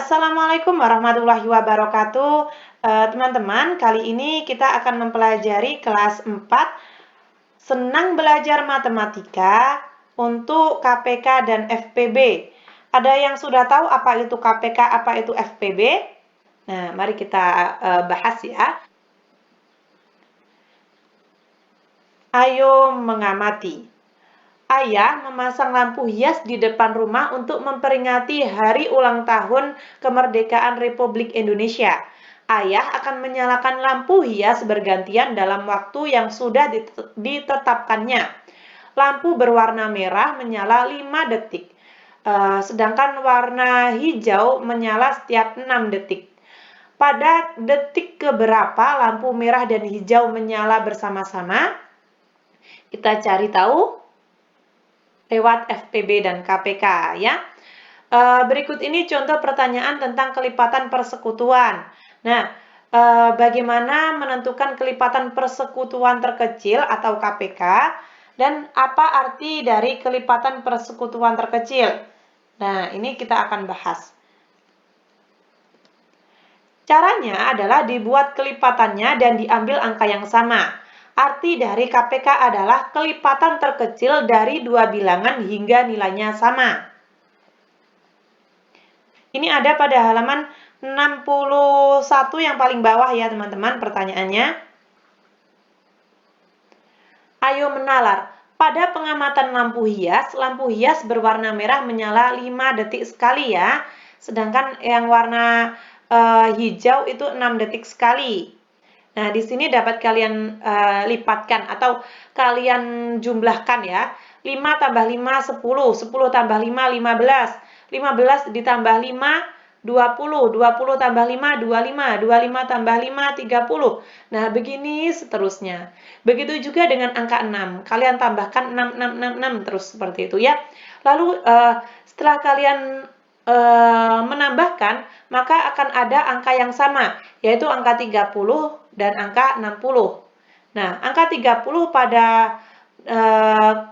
Assalamualaikum warahmatullahi wabarakatuh. Teman-teman, kali ini kita akan mempelajari kelas 4, senang belajar matematika untuk KPK dan FPB. Ada yang sudah tahu apa itu KPK, apa itu FPB? Nah, mari kita bahas ya. Ayo mengamati. Ayah memasang lampu hias di depan rumah untuk memperingati hari ulang tahun kemerdekaan Republik Indonesia. Ayah akan menyalakan lampu hias bergantian dalam waktu yang sudah ditetapkannya. Lampu berwarna merah menyala 5 detik, sedangkan warna hijau menyala setiap 6 detik. Pada detik keberapa lampu merah dan hijau menyala bersama-sama? Kita cari tahu lewat FPB dan KPK ya. Berikut ini contoh pertanyaan tentang kelipatan persekutuan. Nah, bagaimana menentukan kelipatan persekutuan terkecil atau KPK dan apa arti dari kelipatan persekutuan terkecil? Nah, ini kita akan bahas. Caranya adalah dibuat kelipatannya dan diambil angka yang sama. Arti dari KPK adalah kelipatan terkecil dari dua bilangan hingga nilainya sama. Ini ada pada halaman 61 yang paling bawah ya teman-teman pertanyaannya. Ayo menalar. Pada pengamatan lampu hias berwarna merah menyala 5 detik sekali ya. Sedangkan yang warna hijau itu 6 detik sekali. Nah, di sini dapat kalian lipatkan atau kalian jumlahkan ya. 5 tambah 5, 10. 10 tambah 5, 15. 15 ditambah 5, 20. 20 tambah 5, 25. 25 tambah 5, 30. Nah, begini seterusnya. Begitu juga dengan angka 6. Kalian tambahkan 6, 6, 6, 6 terus seperti itu ya. Lalu setelah kalian menambahkan, maka akan ada angka yang sama, yaitu angka 30 dan angka 60. Nah, angka 30 pada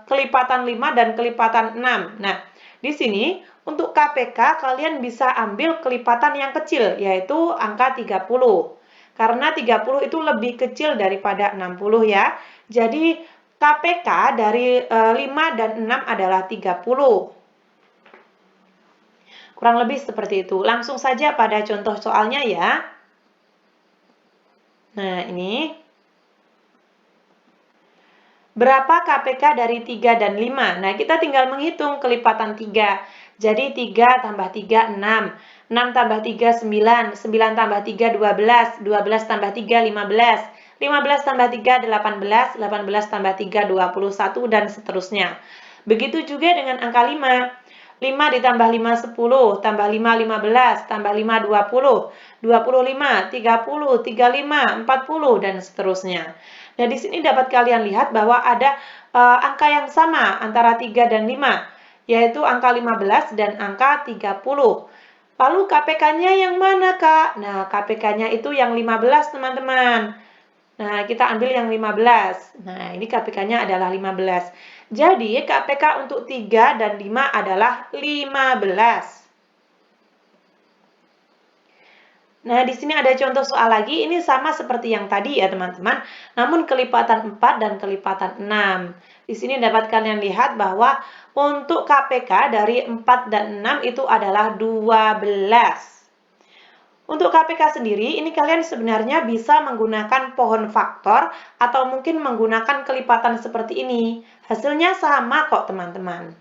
kelipatan 5 dan kelipatan 6. Nah, di sini untuk KPK kalian bisa ambil kelipatan yang kecil, yaitu angka 30. Karena 30 itu lebih kecil daripada 60 ya. Jadi KPK dari 5 dan 6 adalah 30. Kurang lebih seperti itu. Langsung saja pada contoh soalnya ya. Nah, ini. Berapa KPK dari 3 dan 5? Nah, kita tinggal menghitung kelipatan 3. Jadi 3 tambah 3, 6. 6 tambah 3, 9. 9 tambah 3, 12. 12 tambah 3, 15. 15 tambah 3, 18. 18 tambah 3, 21, dan seterusnya. Begitu juga dengan angka 5. 5 ditambah 5, 10, tambah 5, 15, tambah 5, 20, 25, 30, 35, 40, dan seterusnya. Nah, di sini dapat kalian lihat bahwa ada angka yang sama antara 3 dan 5, yaitu angka 15 dan angka 30. Lalu KPK-nya yang mana, Kak? Nah, KPK-nya itu yang 15, teman-teman. Nah, kita ambil yang 15. Nah, ini KPK-nya adalah 15. Jadi, KPK untuk 3 dan 5 adalah 15. Nah, di sini ada contoh soal lagi. Ini sama seperti yang tadi ya, teman-teman. Namun kelipatan 4 dan kelipatan 6. Di sini dapat kalian lihat bahwa untuk KPK dari 4 dan 6 itu adalah 12. Untuk KPK sendiri, ini kalian sebenarnya bisa menggunakan pohon faktor atau mungkin menggunakan kelipatan seperti ini. Hasilnya sama kok, teman-teman.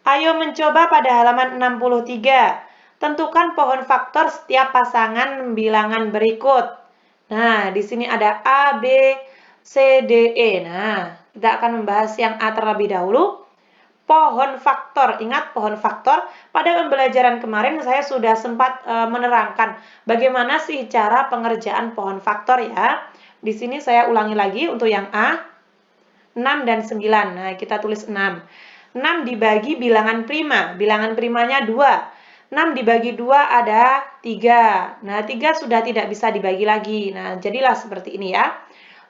Ayo mencoba pada halaman 63. Tentukan pohon faktor setiap pasangan bilangan berikut. Nah, di sini ada A, B, C, D, E. Nah, kita akan membahas yang A terlebih dahulu. Pohon faktor, ingat pohon faktor, pada pembelajaran kemarin saya sudah sempat menerangkan bagaimana sih cara pengerjaan pohon faktor ya. Di sini saya ulangi lagi untuk yang A, 6 dan 9. Nah, kita tulis 6. 6 dibagi bilangan prima, bilangan primanya 2. 6 dibagi 2 ada 3. Nah, 3 sudah tidak bisa dibagi lagi. Nah, jadilah seperti ini ya.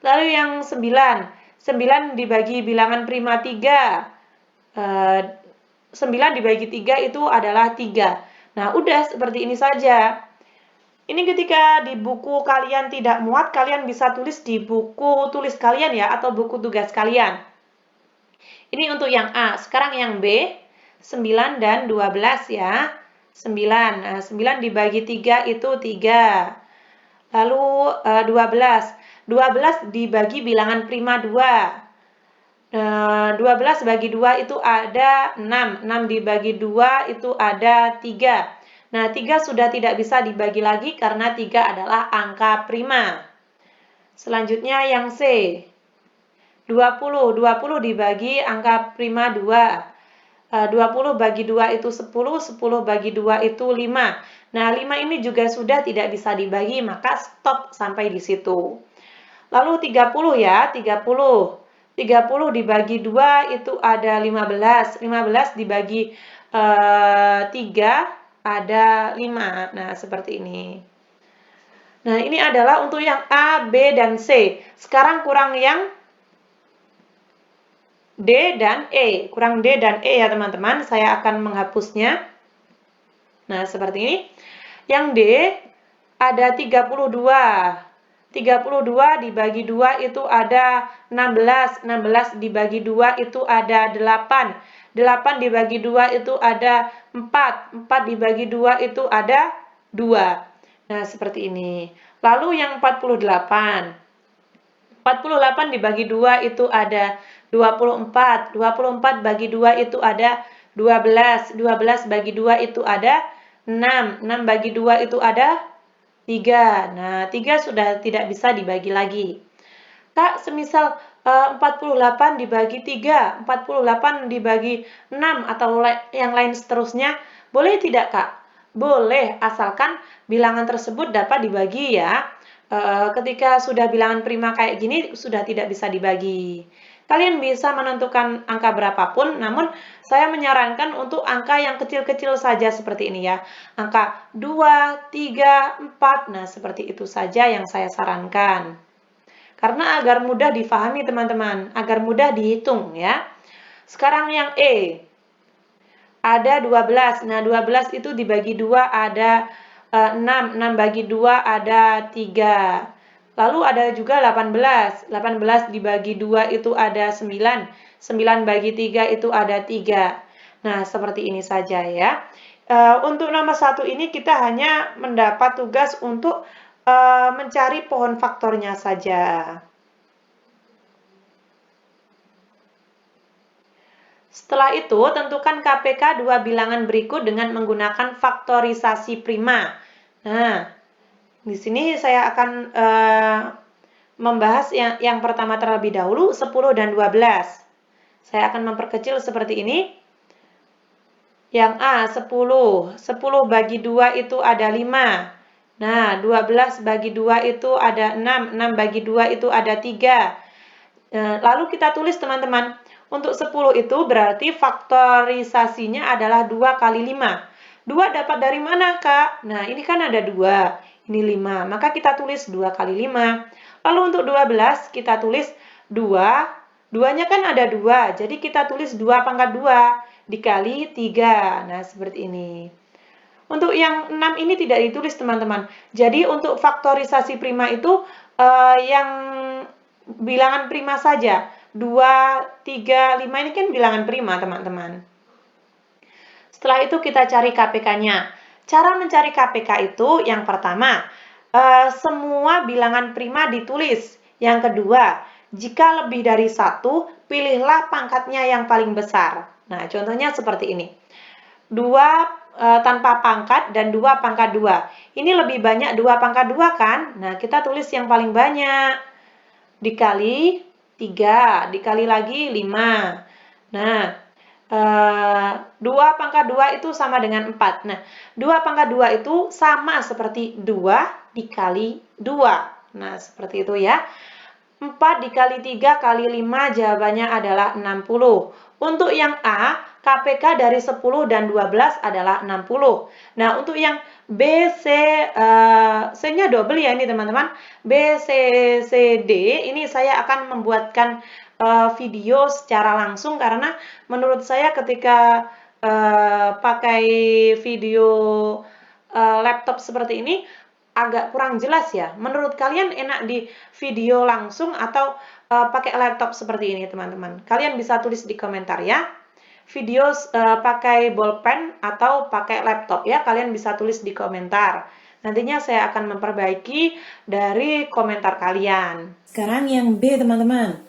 Lalu yang 9. 9 dibagi bilangan prima 3. 9 dibagi 3 itu adalah 3. Nah, udah seperti ini saja. Ini ketika di buku kalian tidak muat, kalian bisa tulis di buku tulis kalian ya, atau buku tugas kalian. Ini untuk yang A. Sekarang yang B, 9 dan 12 ya. 9. Nah, 9 dibagi 3 itu 3. Lalu 12. 12 dibagi bilangan prima 2. 12 bagi 2 itu ada 6. 6 dibagi 2 itu ada 3. Nah, 3 sudah tidak bisa dibagi lagi karena 3 adalah angka prima. Selanjutnya yang C. 20. 20 dibagi angka prima 2. 20 bagi 2 itu 10. 10 bagi 2 itu 5. Nah, 5 ini juga sudah tidak bisa dibagi, maka stop sampai di situ. Lalu 30 ya, 30. 30 dibagi 2 itu ada 15. 15 dibagi 3 ada 5. Nah, seperti ini. Nah, ini adalah untuk yang A, B, dan C. Sekarang kurang yang D dan E. Kurang D dan E ya, teman-teman. Saya akan menghapusnya. Nah, seperti ini. Yang D ada 32. 32 dibagi 2 itu ada 16. 16 dibagi 2 itu ada 8. 8 dibagi 2 itu ada 4. 4 dibagi 2 itu ada 2. Nah, seperti ini. Lalu yang 48. 48 dibagi 2 itu ada 24. 24 bagi 2 itu ada 12. 12 bagi 2 itu ada 6. 6 bagi 2 itu ada 3. Nah, 3 sudah tidak bisa dibagi lagi. Kak, semisal 48 dibagi 3, 48 dibagi 6, atau yang lain seterusnya, boleh tidak, Kak? Boleh, asalkan bilangan tersebut dapat dibagi ya. Ketika sudah bilangan prima kayak gini, sudah tidak bisa dibagi. Kalian bisa menentukan angka berapapun, namun saya menyarankan untuk angka yang kecil-kecil saja seperti ini ya. Angka 2, 3, 4, nah seperti itu saja yang saya sarankan. Karena agar mudah difahami teman-teman, agar mudah dihitung ya. Sekarang yang E. Ada 12. Nah, 12 itu dibagi 2 ada 6. 6 bagi 2 ada 3. Lalu ada juga 18. 18 dibagi 2 itu ada 9. 9 bagi 3 itu ada 3. Nah, seperti ini saja ya. Untuk nomor 1 ini kita hanya mendapat tugas untuk mencari pohon faktornya saja. Setelah itu, tentukan KPK dua bilangan berikut dengan menggunakan faktorisasi prima. Nah, di sini saya akan membahas yang pertama terlebih dahulu, 10 dan 12. Saya akan memperkecil seperti ini. Yang A, 10. 10 bagi 2 itu ada 5. Nah, 12 bagi 2 itu ada 6. 6 bagi 2 itu ada 3. Lalu kita tulis teman-teman. Untuk 10 itu berarti faktorisasinya adalah 2 kali 5. 2 dapat dari mana, Kak? Nah, ini kan ada 2. Ini 5. Maka kita tulis 2 kali 5. Lalu untuk 12, kita tulis 2. 2-nya kan ada 2. Jadi kita tulis 2 pangkat 2 dikali 3. Nah, seperti ini. Untuk yang 6 ini tidak ditulis, teman-teman. Jadi untuk faktorisasi prima itu yang bilangan prima saja. 2, 3, 5 ini kan bilangan prima, teman-teman. Setelah itu kita cari KPK-nya. Cara mencari KPK itu yang pertama, semua bilangan prima ditulis. Yang kedua, jika lebih dari 1, pilihlah pangkatnya yang paling besar. Nah, contohnya seperti ini. 2 tanpa pangkat dan 2 pangkat 2. Ini lebih banyak 2 pangkat 2 kan? Nah, kita tulis yang paling banyak. Dikali 3, dikali lagi 5. Nah, 2 pangkat 2 itu sama dengan 4. Nah, 2 pangkat 2 itu sama seperti 2 dikali 2. Nah, seperti itu ya. 4 dikali 3 kali 5 jawabannya adalah 60. Untuk yang A, KPK dari 10 dan 12 adalah 60. Nah, untuk yang B, C, C-nya double ya ini teman-teman. B, C, C, D, ini saya akan membuatkan video secara langsung karena menurut saya ketika pakai video laptop seperti ini agak kurang jelas ya. Menurut kalian enak di video langsung atau pakai laptop seperti ini teman-teman? Kalian bisa tulis di komentar ya. Video pakai bolpen atau pakai laptop ya, kalian bisa tulis di komentar. Nantinya saya akan memperbaiki dari komentar kalian. Sekarang yang B teman-teman.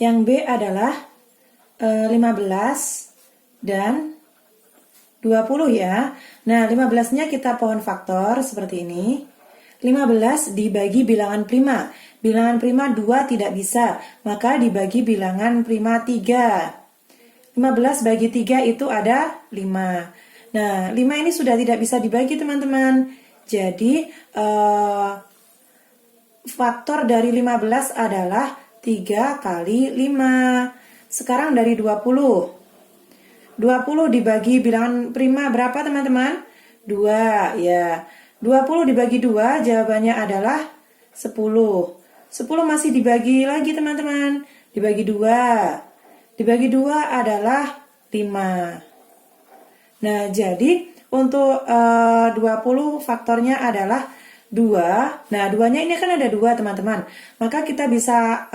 Yang B adalah 15 dan 20 ya. Nah 15-nya kita pohon faktor seperti ini. 15 dibagi bilangan prima. Bilangan prima 2 tidak bisa, maka dibagi bilangan prima 3. 15 bagi 3 itu ada 5. Nah 5 ini sudah tidak bisa dibagi teman-teman. Jadi faktor dari 15 adalah 3 kali 5. Sekarang dari 20. 20 dibagi bilangan prima berapa teman-teman? 2 ya. 20 dibagi 2 jawabannya adalah 10. 10 masih dibagi lagi teman-teman. Dibagi 2. Dibagi 2 adalah 5. Nah jadi untuk 20 faktornya adalah 2. Nah 2-nya ini kan ada 2 teman-teman. Maka kita bisa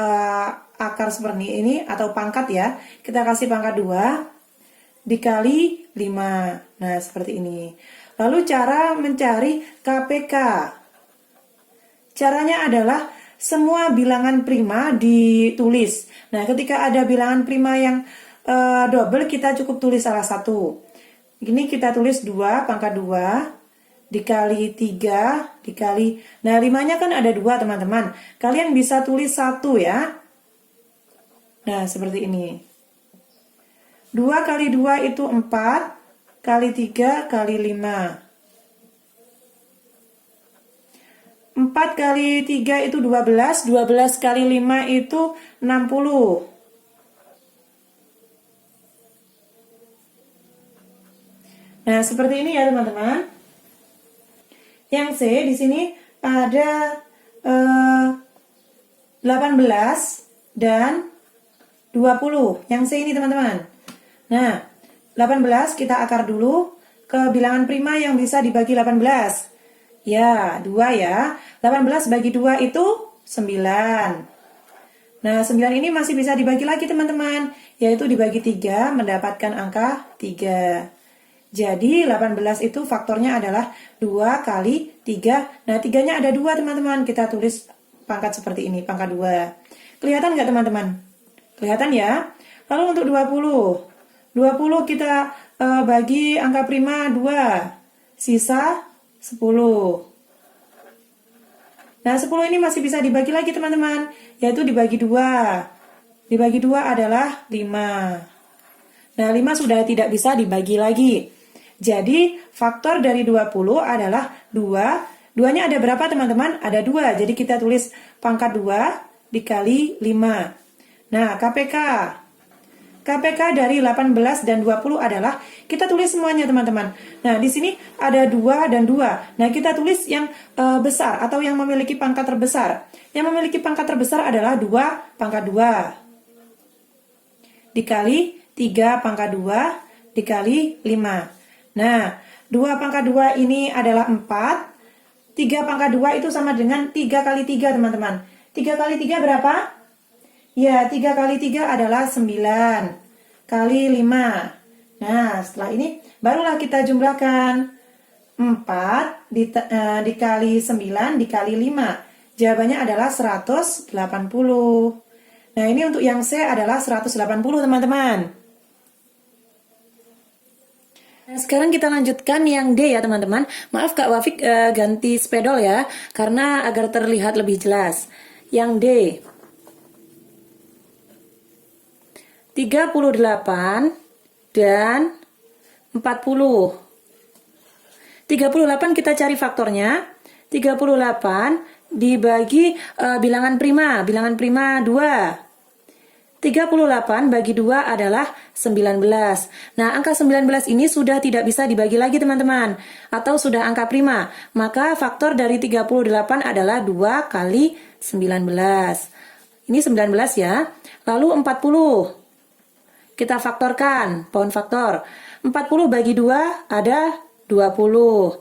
akar seperti ini atau pangkat ya. Kita kasih pangkat 2 dikali 5. Nah seperti ini. Lalu cara mencari KPK. Caranya adalah semua bilangan prima ditulis. Nah ketika ada bilangan prima yang double kita cukup tulis salah satu. Ini kita tulis 2 pangkat 2 dikali 3 dikali. Nah 5-nya kan ada 2 teman-teman. Kalian bisa tulis 1 ya. Nah seperti ini. 2 kali 2 itu 4 kali 3 kali 5. 4 kali 3 itu 12. 12 kali 5 itu 60. Nah, seperti ini ya teman-teman. Yang C di sini ada 18 dan 20. Yang C ini teman-teman. Nah, 18 kita akar dulu ke bilangan prima yang bisa dibagi 18. Ya, 2 ya. 18 bagi 2 itu 9. Nah, 9 ini masih bisa dibagi lagi teman-teman. Yaitu dibagi 3 mendapatkan angka 3. Jadi 18 itu faktornya adalah 2 kali 3. Nah 3-nya ada 2 teman-teman. Kita tulis pangkat seperti ini, pangkat 2. Kelihatan nggak teman-teman? Kelihatan ya? Lalu untuk 20. 20 kita bagi angka prima 2. Sisa 10. Nah 10 ini masih bisa dibagi lagi teman-teman. Yaitu dibagi 2. Dibagi 2 adalah 5. Nah 5 sudah tidak bisa dibagi lagi. Jadi faktor dari 20 adalah 2. 2-nya ada berapa teman-teman? Ada 2. Jadi kita tulis pangkat 2 dikali 5. Nah KPK. KPK dari 18 dan 20 adalah, kita tulis semuanya teman-teman. Nah di sini ada 2 dan 2. Nah kita tulis yang besar atau yang memiliki pangkat terbesar. Yang memiliki pangkat terbesar adalah 2 pangkat 2. Dikali 3 pangkat 2 dikali 5. Nah, 2 pangkat 2 ini adalah 4. 3 pangkat 2 itu sama dengan 3 kali 3, teman-teman. 3 kali 3 berapa? Ya, 3 kali 3 adalah 9. Kali 5. Nah, setelah ini barulah kita jumlahkan. 4 dikali 9 dikali 5. Jawabannya adalah 180. Nah, ini untuk yang C adalah 180, teman-teman. Nah, sekarang kita lanjutkan yang D ya teman-teman. Maaf Kak Wafik ganti spedol ya, karena agar terlihat lebih jelas. Yang D 38 dan 40. 38 kita cari faktornya. 38 dibagi bilangan prima 2. 38 bagi 2 adalah 19. Nah, angka 19 ini sudah tidak bisa dibagi lagi teman-teman. Atau sudah angka prima. Maka faktor dari 38 adalah 2 kali 19. Ini 19 ya. Lalu 40. kita faktorkan, pohon faktor. 40 bagi 2 ada 20.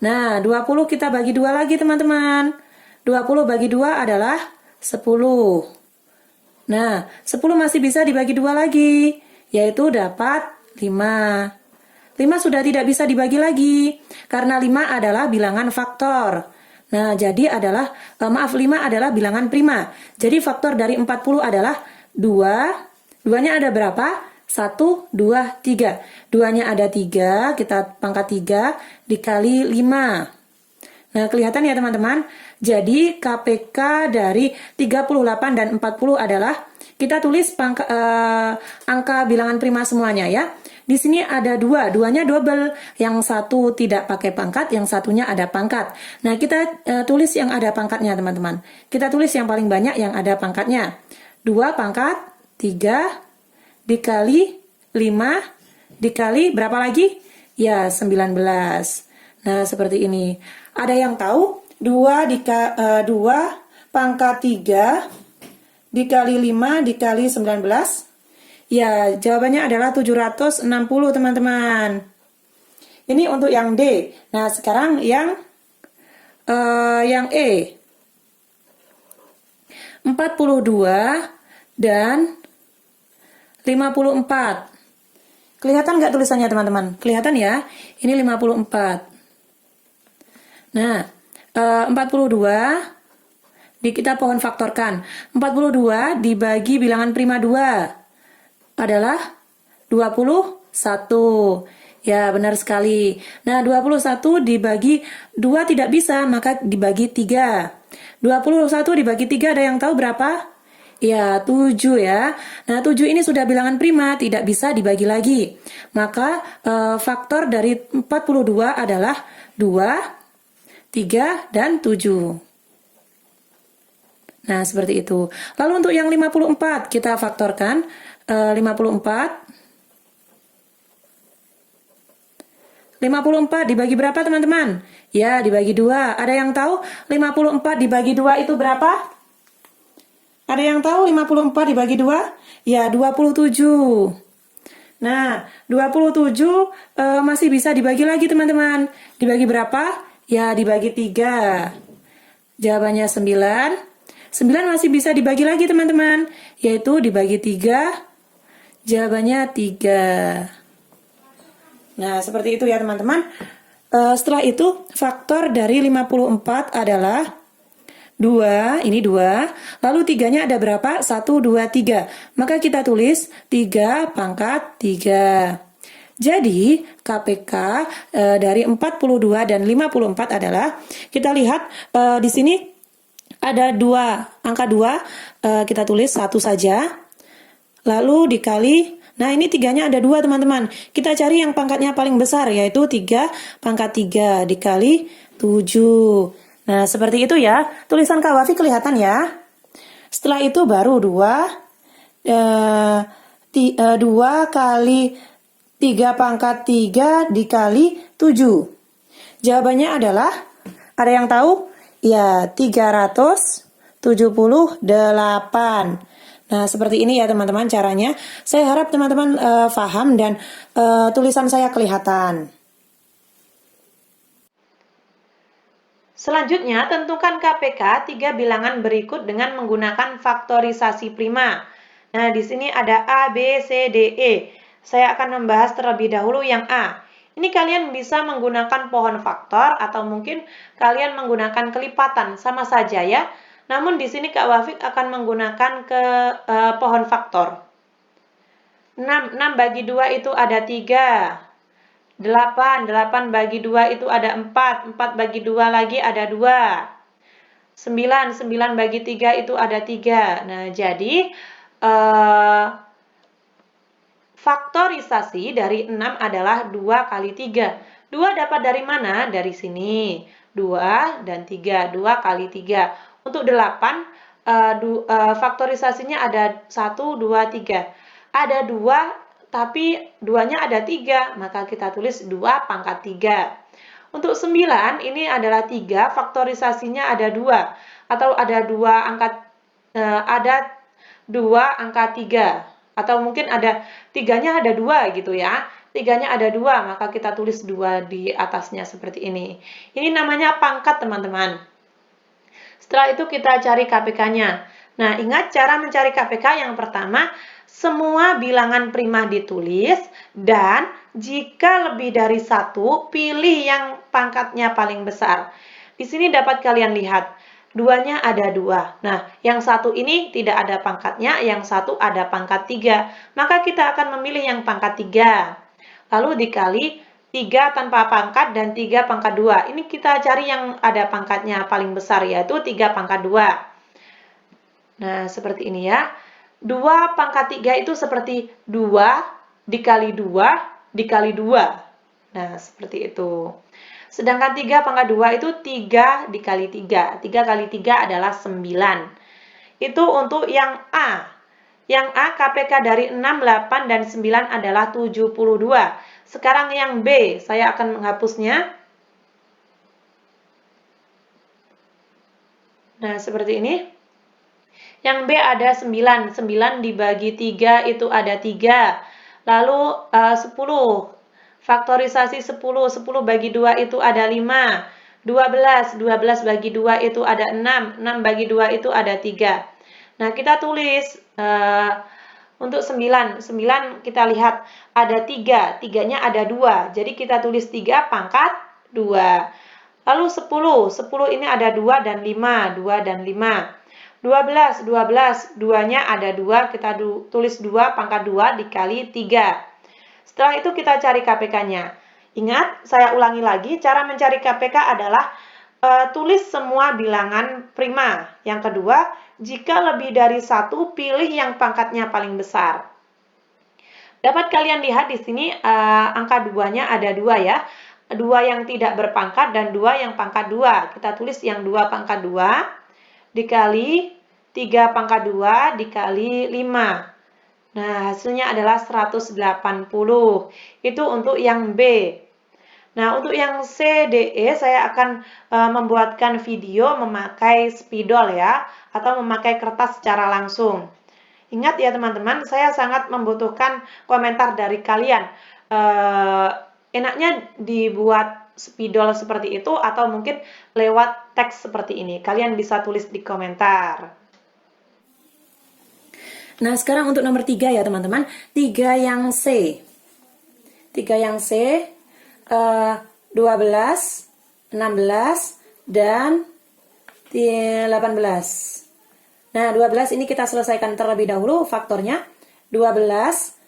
Nah, 20 kita bagi 2 lagi teman-teman. 20 bagi 2 adalah 10. Nah, 10 masih bisa dibagi 2 lagi, yaitu dapat 5. 5 sudah tidak bisa dibagi lagi, karena 5 adalah bilangan faktor. Nah, jadi adalah, 5 adalah bilangan prima. Jadi faktor dari 40 adalah 2. 2-nya ada berapa? 1, 2, 3. 2-nya ada 3, kita pangkat 3 dikali 5. Nah, kelihatan ya teman-teman. Jadi KPK dari 38 dan 40 adalah, kita tulis angka bilangan prima semuanya ya. Di sini ada 2, 2-nya double. Yang satu tidak pakai pangkat, yang satunya ada pangkat. Nah, kita tulis yang ada pangkatnya teman-teman. Kita tulis yang paling banyak yang ada pangkatnya. 2 pangkat 3 dikali 5 dikali berapa lagi? Ya, 19. Nah, seperti ini. Ada yang tahu 2 pangkat 3 dikali 5 dikali 19? Ya, jawabannya adalah 760 teman-teman. Ini untuk yang D. Nah, sekarang yang E. 42 dan 54. Kelihatan nggak tulisannya teman-teman? Kelihatan ya? Ini 54. Nah, 42 kita pohon faktorkan. 42 dibagi bilangan prima 2 adalah 21. Ya, benar sekali. Nah, 21 dibagi 2 tidak bisa, maka dibagi 3. 21 dibagi 3 ada yang tahu berapa? Ya, 7 ya. Nah, 7 ini sudah bilangan prima, tidak bisa dibagi lagi. Maka faktor dari 42 adalah 2, 3, dan 7. Nah, seperti itu. Lalu untuk yang 54, kita faktorkan 54. 54 dibagi berapa teman-teman? Ya, dibagi 2. Ada yang tahu 54 dibagi 2 itu berapa? Ada yang tahu 54 dibagi 2? Ya, 27. Nah, 27 masih bisa dibagi lagi teman-teman. Dibagi berapa? Ya, dibagi 3. Jawabannya 9. 9 masih bisa dibagi lagi teman-teman. Yaitu dibagi 3. Jawabannya 3. Nah, seperti itu ya teman-teman. Setelah itu, faktor dari 54 adalah 2, ini 2. Lalu 3-nya ada berapa? 1, 2, 3. Maka kita tulis 3 pangkat 3. Jadi, KPK dari 42 dan 54 adalah, kita lihat di sini ada 2, angka 2, kita tulis 1 saja. Lalu dikali, nah ini 3-nya ada 2 teman-teman. Kita cari yang pangkatnya paling besar, yaitu 3 pangkat 3 dikali 7. Nah, seperti itu ya. Tulisan Kak Wafi kelihatan ya. Setelah itu baru 2 kali 3 pangkat 3 dikali 7. Jawabannya adalah, ada yang tahu? Ya, 378. Nah, seperti ini ya teman-teman caranya. Saya harap teman-teman paham dan tulisan saya kelihatan. Selanjutnya, tentukan KPK 3 bilangan berikut dengan menggunakan faktorisasi prima. Nah, di sini ada A, B, C, D, E. Saya akan membahas terlebih dahulu yang A. Ini kalian bisa menggunakan pohon faktor atau mungkin kalian menggunakan kelipatan, sama saja ya. Namun di sini Kak Wafik akan menggunakan pohon faktor. 6 bagi 2 itu ada 3. 8 bagi 2 itu ada 4 bagi 2 lagi ada 2. 9 bagi 3 itu ada 3. Nah, jadi faktorisasi dari 6 adalah 2 kali 3. 2 dapat dari mana? Dari sini. 2 dan 3. 2 kali 3. Untuk 8, faktorisasinya ada 1, 2, 3. Ada 2, tapi 2-nya ada 3. Maka kita tulis 2 pangkat 3. Untuk 9, ini adalah 3, faktorisasinya ada 2. Atau ada 2 angka 3. Atau mungkin ada tiganya ada 2 gitu ya. Tiganya ada 2, maka kita tulis 2 di atasnya seperti ini. Ini namanya pangkat, teman-teman. Setelah itu kita cari KPK-nya. Nah, ingat cara mencari KPK yang pertama, semua bilangan prima ditulis, dan jika lebih dari 1, pilih yang pangkatnya paling besar. Di sini dapat kalian lihat, duanya ada 2. Nah, yang satu ini tidak ada pangkatnya, yang satu ada pangkat 3. Maka kita akan memilih yang pangkat 3. Lalu dikali 3 tanpa pangkat dan 3 pangkat 2. Ini kita cari yang ada pangkatnya paling besar, yaitu 3 pangkat 2. Nah, seperti ini ya. 2 pangkat 3 itu seperti 2 dikali 2 dikali 2. Nah, seperti itu. Sedangkan 3 pangkat 2 itu 3 dikali 3. 3 kali 3 adalah 9. Itu untuk yang A. Yang A KPK dari 6, 8, dan 9 adalah 72. Sekarang yang B, saya akan menghapusnya. Nah, seperti ini. Yang B ada 9. 9 dibagi 3 itu ada 3. Lalu 10. Faktorisasi 10. 10 bagi 2 itu ada 5. 12. 12 bagi 2 itu ada 6. 6 bagi 2 itu ada 3. Nah, kita tulis untuk 9. 9 kita lihat ada 3. 3-nya ada 2. Jadi kita tulis 3 pangkat 2. Lalu 10. 10 ini ada 2 dan 5. 2 dan 5. 12. 12. 2-nya ada 2. Kita tulis 2 pangkat 2 dikali 3. Setelah itu kita cari KPK-nya. Ingat, saya ulangi lagi, cara mencari KPK adalah tulis semua bilangan prima. Yang kedua, jika lebih dari 1, pilih yang pangkatnya paling besar. Dapat kalian lihat di sini angka 2-nya ada 2 ya. 2 yang tidak berpangkat dan 2 yang pangkat 2. Kita tulis yang 2 pangkat 2 dikali 3 pangkat 2 dikali 5. Nah, hasilnya adalah 180. Itu untuk yang B. Nah, untuk yang C, D, E, saya akan membuatkan video memakai spidol ya, atau memakai kertas secara langsung. Ingat ya teman-teman, saya sangat membutuhkan komentar dari kalian. Enaknya dibuat spidol seperti itu atau mungkin lewat teks seperti ini. Kalian bisa tulis di komentar. Nah, sekarang untuk nomor 3 ya teman-teman. 3 yang C. 3 yang C, 12, 16, dan 18. Nah, 12 ini kita selesaikan terlebih dahulu faktornya. 12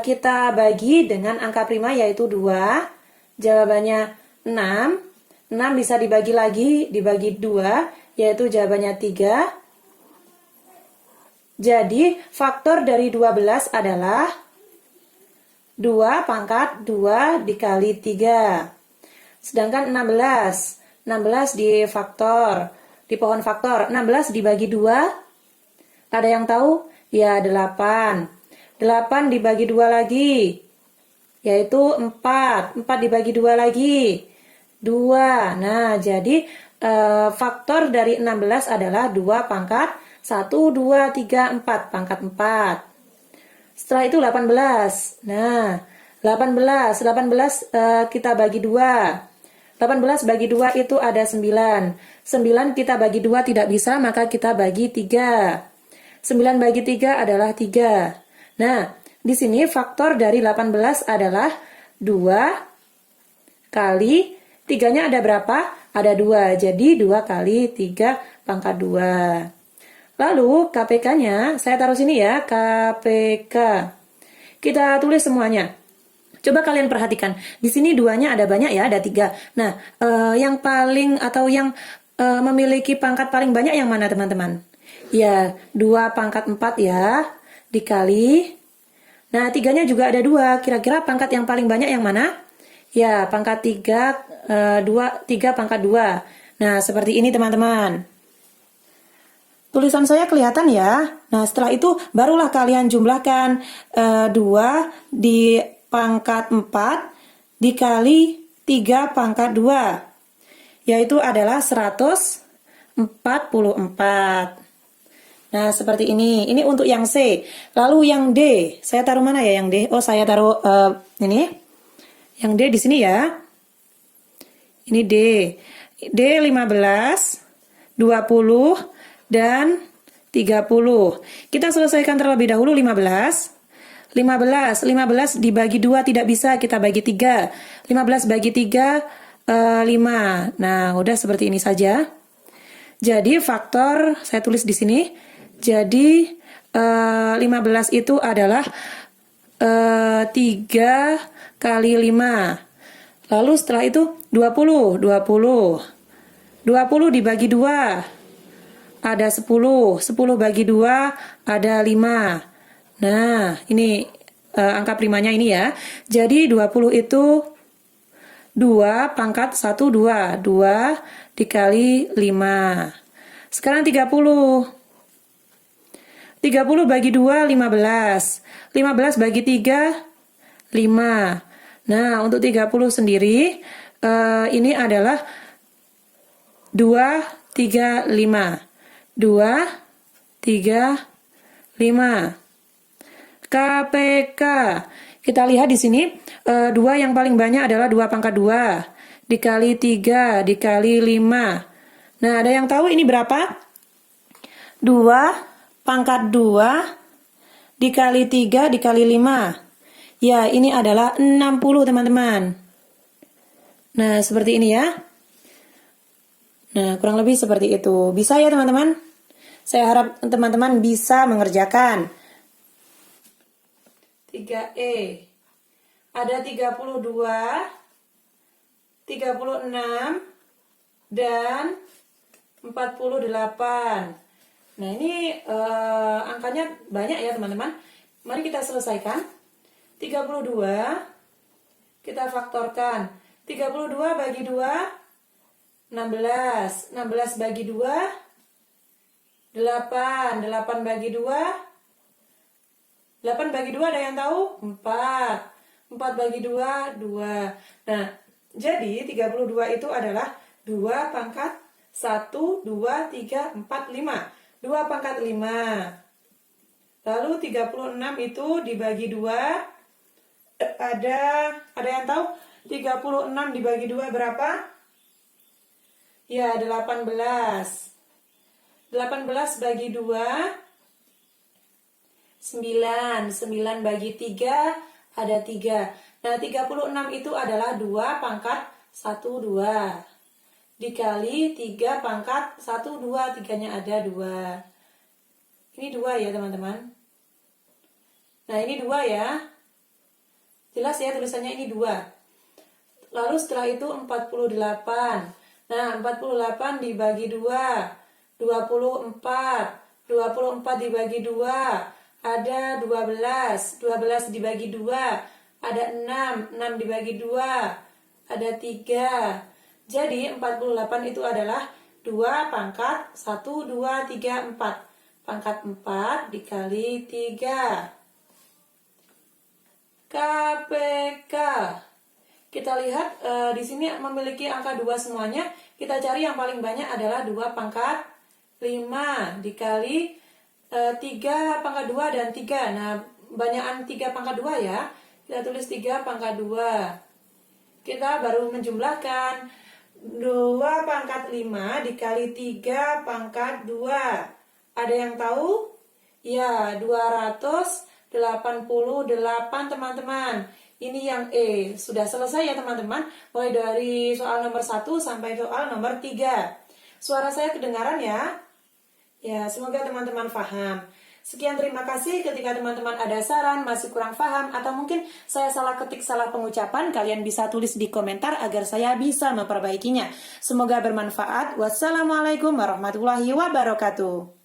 kita bagi dengan angka prima yaitu 2. Jawabannya 6. 6 bisa dibagi lagi, dibagi 2, yaitu jawabannya 3. Jadi, faktor dari 12 adalah 2 pangkat 2 dikali 3. Sedangkan 16. 16 di faktor, di pohon faktor. 16 dibagi 2. Ada yang tahu? Ya, 8. 8 dibagi 2 lagi, yaitu 4. 4 dibagi 2 lagi, 2. Nah, jadi faktor dari 16 adalah 2 pangkat 1, 2, 3, 4. Pangkat 4. Setelah itu 18. Nah, 18 kita bagi 2. 18 bagi 2 itu ada 9. 9 kita bagi 2 tidak bisa, maka kita bagi 3. 9 bagi 3 adalah 3. Nah, di sini faktor dari 18 adalah 2 kali 3-nya ada berapa? Ada 2. Jadi 2 kali 3 pangkat 2. Lalu KPK-nya, saya taruh sini ya, KPK. Kita tulis semuanya. Coba kalian perhatikan, di sini 2-nya ada banyak ya, ada 3. Nah, yang paling atau yang memiliki pangkat paling banyak yang mana teman-teman? Ya, 2 pangkat 4 ya, dikali. Nah, 3-nya juga ada 2. Kira-kira pangkat yang paling banyak yang mana? Ya, pangkat 3, 3 pangkat 2. Nah, seperti ini teman-teman. Tulisan saya kelihatan ya. Nah, setelah itu barulah kalian jumlahkan 2 di pangkat 4 dikali 3 pangkat 2. Yaitu adalah 144. Nah, seperti ini. Ini untuk yang C. Lalu yang D, saya taruh mana ya yang D? Oh, saya taruh ini. Yang D di sini ya. Ini D. D 15, 20, dan 30. Kita selesaikan terlebih dahulu 15. 15 dibagi 2 tidak bisa, kita bagi 3. 15 bagi 3, 5. Nah, udah seperti ini saja. Jadi faktor, saya tulis di sini. Jadi 15 itu adalah 3 kali 5. Lalu setelah itu 20 dibagi 2 ada 10 bagi 2 ada 5. Nah, ini angka primanya ini ya. Jadi 20 itu 2 pangkat 1, 2 dikali 5. Sekarang 30 bagi 2, 15. 15 bagi 3, 5. Nah, untuk 30 sendiri, ini adalah 2, 3, 5. 2, 3, 5. KPK. Kita lihat di sini, 2 yang paling banyak adalah 2 pangkat 2. Dikali 3, dikali 5. Nah, ada yang tahu ini berapa? 2 pangkat 2 dikali 3 dikali 5. Ya, ini adalah 60 teman-teman. Nah, seperti ini ya. Nah, kurang lebih seperti itu. Bisa ya teman-teman? Saya harap teman-teman bisa mengerjakan. 3E. Ada 32, 36, dan 48. Nah, ini angkanya banyak ya teman-teman. Mari kita selesaikan. 32 kita faktorkan. 32 bagi 2 16. 16 bagi 2 8. 8 bagi 2 8 bagi 2 ada yang tahu? 4. 4 bagi 2 2. Nah, jadi 32 itu adalah 2 pangkat 1 2 3 4 5. 2 pangkat 5. Lalu 36 itu dibagi 2 ada yang tahu 36 dibagi 2 berapa? Ya, 18. 18 bagi 2 9. 9 bagi 3 ada 3. Nah, 36 itu adalah 2 pangkat 1 2 dikali 3 pangkat 1 2, 3-nya ada 2. Ini 2 ya teman-teman. Nah, ini 2 ya. Jelas ya tulisannya ini 2. Lalu setelah itu 48. Nah, 48 dibagi 2. 24. 24 dibagi 2. Ada 12. 12 dibagi 2. Ada 6. 6 dibagi 2. Ada 3. Jadi 48 itu adalah 2 pangkat 1, 2, 3, 4. Pangkat 4 dikali 3. KPK. Kita lihat di sini memiliki angka 2 semuanya. Kita cari yang paling banyak adalah 2 pangkat 5 dikali 3 pangkat 2 dan 3. Nah, banyakan 3 pangkat 2 ya. Kita tulis 3 pangkat 2. Kita baru menjumlahkan 2 pangkat 5 dikali 3 pangkat 2. Ada yang tahu? Ya, 288 teman-teman. Ini yang E. Sudah selesai ya teman-teman. Mulai dari soal nomor 1 sampai soal nomor 3. Suara saya kedengaran ya? Ya, semoga teman-teman paham. Sekian, terima kasih. Ketika teman-teman ada saran, masih kurang paham, atau mungkin saya salah ketik, salah pengucapan, kalian bisa tulis di komentar agar saya bisa memperbaikinya. Semoga bermanfaat. Wassalamualaikum warahmatullahi wabarakatuh.